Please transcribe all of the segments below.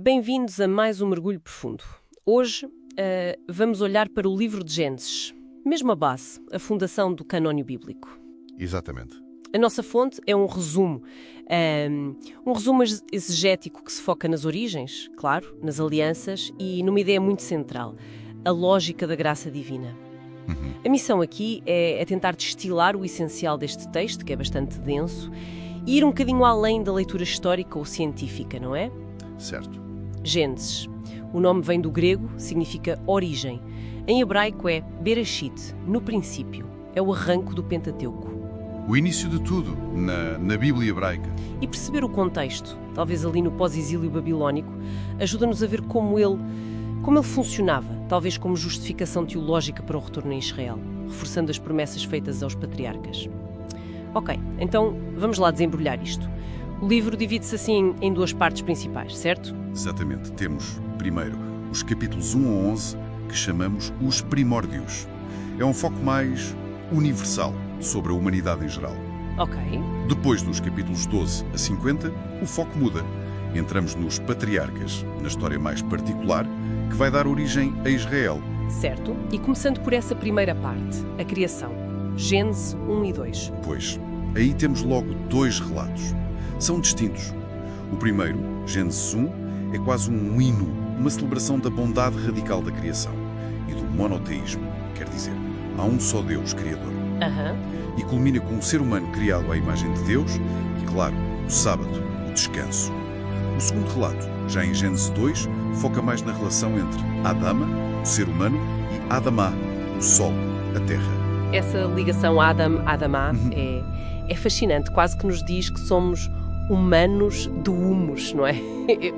Bem-vindos a mais um mergulho profundo. Hoje vamos olhar para o livro de Gênesis, mesmo a base, a fundação do canónio bíblico. Exatamente. A nossa fonte é um resumo exegético que se foca nas origens, claro, nas alianças e numa ideia muito central, a lógica da graça divina. A missão aqui é tentar destilar o essencial deste texto, que é bastante denso, e ir um bocadinho além da leitura histórica ou científica, não é? Certo. Gênesis. O nome vem do grego, significa origem. Em hebraico é Bereshit, no princípio. É o arranco do Pentateuco. O início de tudo, na Bíblia hebraica. E perceber o contexto, talvez ali no pós-exílio babilónico, ajuda-nos a ver como ele funcionava, talvez como justificação teológica para o retorno a Israel, reforçando as promessas feitas aos patriarcas. Ok, então vamos lá desembrulhar isto. O livro divide-se assim em duas partes principais, certo? Exatamente. Temos, primeiro, os capítulos 1 a 11, que chamamos os primórdios. É um foco mais universal sobre a humanidade em geral. Ok. Depois dos capítulos 12 a 50, o foco muda. Entramos nos patriarcas, na história mais particular, que vai dar origem a Israel. Certo. E começando por essa primeira parte, a criação. Gênesis 1 e 2. Pois, aí temos logo dois relatos. São distintos. O primeiro, Gênesis 1, é quase um hino, uma celebração da bondade radical da criação e do monoteísmo, quer dizer, há um só Deus Criador. E culmina com o ser humano criado à imagem de Deus e, claro, o sábado, o descanso. O segundo relato, já em Gênesis 2, foca mais na relação entre Adama, o ser humano, e Adamá, o sol, a terra. Essa ligação Adam-Adamá é fascinante, quase que nos diz que somos humanos do humus, não é?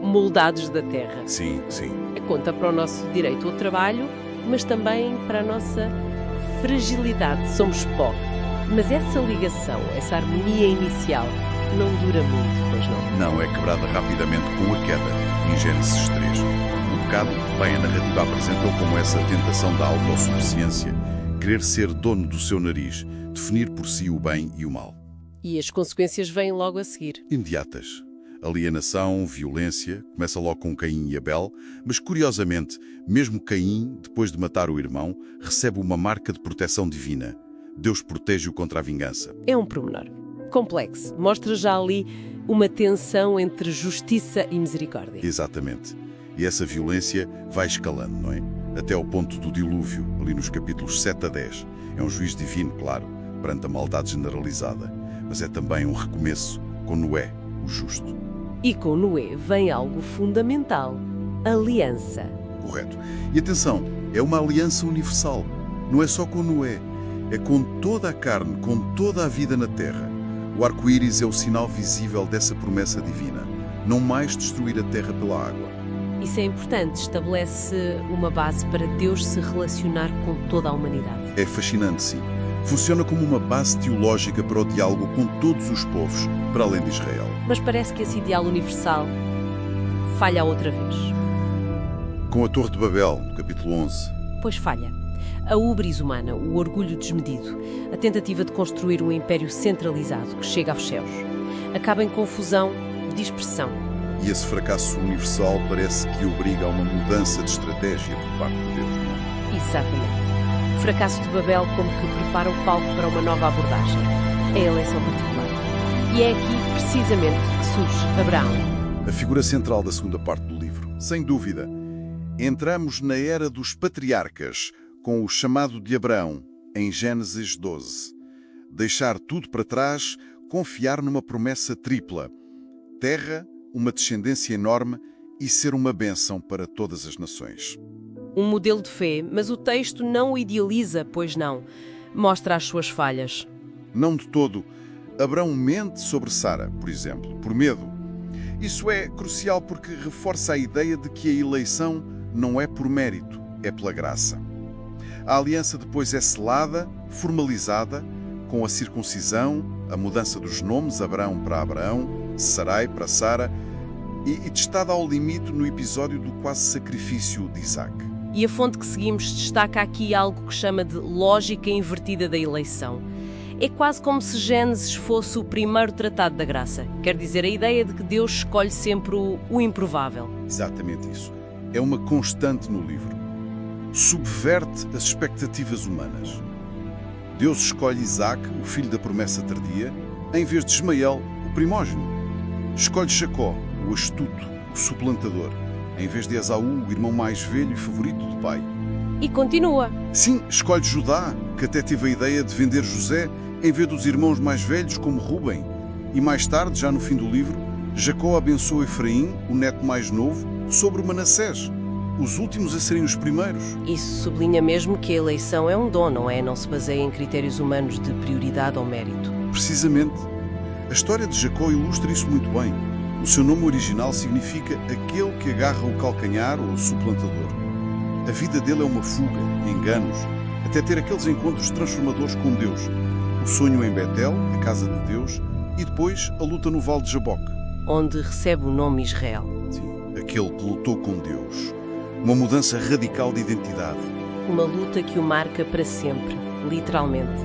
Moldados da terra. Sim, sim. Conta para o nosso direito ao trabalho, mas também para a nossa fragilidade. Somos pó. Mas essa ligação, essa harmonia inicial, não dura muito, pois não? Não, é quebrada rapidamente com a queda, em Gênesis 3. O pecado, bem a narrativa apresentou como essa tentação da autossuficiência, querer ser dono do seu nariz, definir por si o bem e o mal. E as consequências vêm logo a seguir. Imediatas. Alienação, violência, começa logo com Caim e Abel, mas curiosamente, mesmo Caim, depois de matar o irmão, recebe uma marca de proteção divina. Deus protege-o contra a vingança. É um pormenor complexo. Mostra já ali uma tensão entre justiça e misericórdia. Exatamente. E essa violência vai escalando, não é? Até ao ponto do dilúvio, ali nos capítulos 7 a 10. É um juízo divino, claro, perante a maldade generalizada. Mas é também um recomeço com Noé, o justo. E com Noé vem algo fundamental, aliança. Correto. E atenção, é uma aliança universal. Não é só com Noé, é com toda a carne, com toda a vida na terra. O arco-íris é o sinal visível dessa promessa divina. Não mais destruir a terra pela água. Isso é importante, estabelece uma base para Deus se relacionar com toda a humanidade. É fascinante, sim. Funciona como uma base teológica para o diálogo com todos os povos, para além de Israel. Mas parece que esse ideal universal falha outra vez. Com a Torre de Babel, no capítulo 11. Pois falha. A ubris humana, o orgulho desmedido, a tentativa de construir um império centralizado que chega aos céus, acaba em confusão e dispersão. E esse fracasso universal parece que obriga a uma mudança de estratégia por parte de Deus, não é? Exatamente. O fracasso de Babel como que prepara o palco para uma nova abordagem. É a eleição particular. E é aqui, precisamente, que surge Abraão. A figura central da segunda parte do livro. Sem dúvida. Entramos na era dos patriarcas, com o chamado de Abraão, em Gênesis 12. Deixar tudo para trás, confiar numa promessa tripla. Terra, uma descendência enorme e ser uma bênção para todas as nações. Um modelo de fé, mas o texto não o idealiza, pois não. Mostra as suas falhas. Não de todo. Abraão mente sobre Sara, por exemplo, por medo. Isso é crucial porque reforça a ideia de que a eleição não é por mérito, é pela graça. A aliança depois é selada, formalizada, com a circuncisão, a mudança dos nomes, Abraão para Abraão, Sarai para Sara, e testada ao limite no episódio do quase sacrifício de Isaac. E a fonte que seguimos destaca aqui algo que chama de lógica invertida da eleição. É quase como se Gênesis fosse o primeiro tratado da graça. Quer dizer, a ideia de que Deus escolhe sempre o improvável. Exatamente isso. É uma constante no livro. Subverte as expectativas humanas. Deus escolhe Isaac, o filho da promessa tardia, em vez de Ismael, o primógeno. Escolhe Jacó, o astuto, o suplantador, em vez de Esaú, o irmão mais velho e favorito do pai. E continua. Sim, escolhe Judá, que até teve a ideia de vender José em vez dos irmãos mais velhos como Rúben. E mais tarde, já no fim do livro, Jacó abençoa Efraim, o neto mais novo, sobre Manassés, os últimos a serem os primeiros. Isso sublinha mesmo que a eleição é um dom, não é? Não se baseia em critérios humanos de prioridade ou mérito. Precisamente. A história de Jacó ilustra isso muito bem. O seu nome original significa aquele que agarra o calcanhar ou o suplantador. A vida dele é uma fuga, enganos, até ter aqueles encontros transformadores com Deus. O sonho em Betel, a casa de Deus, e depois a luta no Vale de Jaboque. Onde recebe o nome Israel. Sim, aquele que lutou com Deus. Uma mudança radical de identidade. Uma luta que o marca para sempre, literalmente.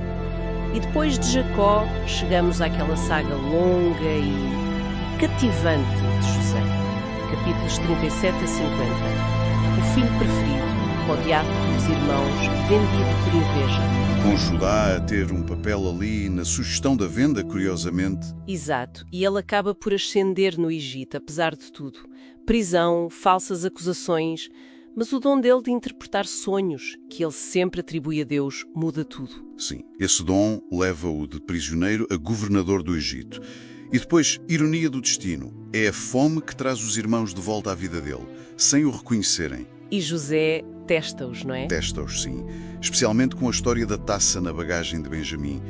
E depois de Jacó, chegamos àquela saga longa e cativante de José. Capítulos 37 a 50. O filho preferido, odiado pelos irmãos, vendido por inveja. Com Judá a ter um papel ali na sugestão da venda, curiosamente. Exato, e ele acaba por ascender no Egito, apesar de tudo. Prisão, falsas acusações, mas o dom dele de interpretar sonhos, que ele sempre atribui a Deus, muda tudo. Sim, esse dom leva-o de prisioneiro a governador do Egito. E depois, ironia do destino, é a fome que traz os irmãos de volta à vida dele, sem o reconhecerem. E José testa-os, não é? Testa-os, sim. Especialmente com a história da taça na bagagem de Benjamim.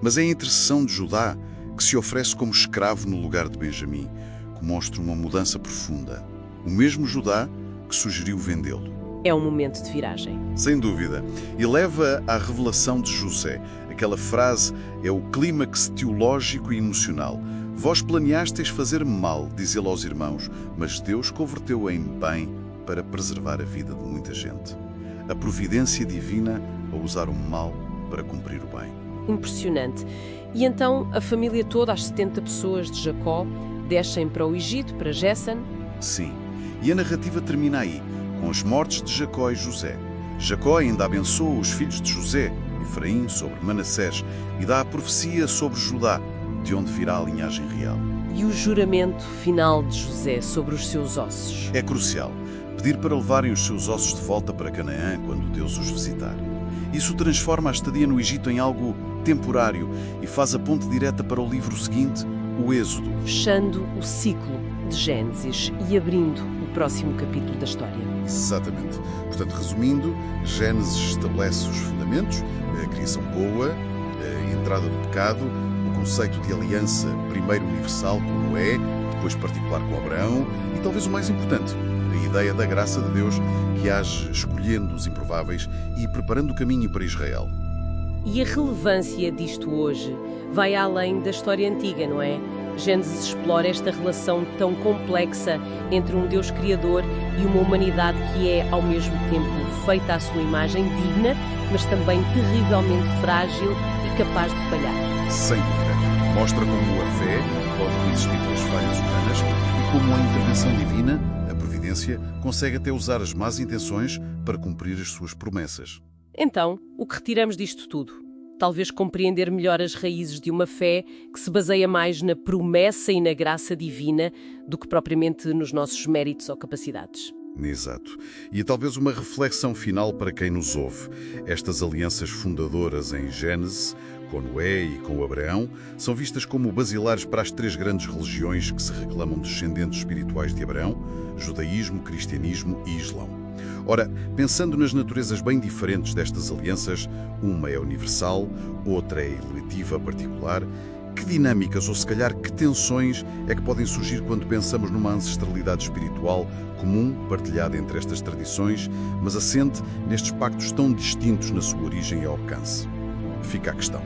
Mas é a intercessão de Judá que se oferece como escravo no lugar de Benjamim, que mostra uma mudança profunda. O mesmo Judá que sugeriu vendê-lo. É um momento de viragem. Sem dúvida. E leva à revelação de José. Aquela frase é o clímax teológico e emocional. Vós planeastes fazer-me mal, diz ele aos irmãos, mas Deus converteu em bem para preservar a vida de muita gente. A providência divina a usar o mal para cumprir o bem. Impressionante. E então a família toda, as 70 pessoas de Jacó, descem para o Egito, para Gessen. Sim. E a narrativa termina aí, com as mortes de Jacó e José. Jacó ainda abençoa os filhos de José, Efraim sobre Manassés, e dá a profecia sobre Judá, de onde virá a linhagem real. E o juramento final de José sobre os seus ossos. É crucial. Pedir para levarem os seus ossos de volta para Canaã quando Deus os visitar. Isso transforma a estadia no Egito em algo temporário e faz a ponte direta para o livro seguinte, o Êxodo. Fechando o ciclo de Gênesis e abrindo o próximo capítulo da história. Exatamente. Portanto, resumindo, Gênesis estabelece os fundamentos, a criação boa, a entrada do pecado, o conceito de aliança, primeiro universal com Noé, depois particular com Abraão e talvez o mais importante, a ideia da graça de Deus que age escolhendo os improváveis e preparando o caminho para Israel. E a relevância disto hoje vai além da história antiga, não é? Gênesis explora esta relação tão complexa entre um Deus criador e uma humanidade que é, ao mesmo tempo, feita à sua imagem, digna, mas também terrivelmente frágil e capaz de falhar. Sem dúvida. Mostra como a fé pode resistir pelas falhas humanas e como a intervenção divina, a providência, consegue até usar as más intenções para cumprir as suas promessas. Então, o que retiramos disto tudo? Talvez compreender melhor as raízes de uma fé que se baseia mais na promessa e na graça divina do que propriamente nos nossos méritos ou capacidades. Exato. E talvez uma reflexão final para quem nos ouve. Estas alianças fundadoras em Gênesis, com Noé e com Abraão, são vistas como basilares para as três grandes religiões que se reclamam descendentes espirituais de Abraão: judaísmo, cristianismo e islão. Ora, pensando nas naturezas bem diferentes destas alianças, uma é universal, outra é eletiva particular, que dinâmicas ou se calhar que tensões é que podem surgir quando pensamos numa ancestralidade espiritual comum partilhada entre estas tradições, mas assente nestes pactos tão distintos na sua origem e alcance? Fica a questão.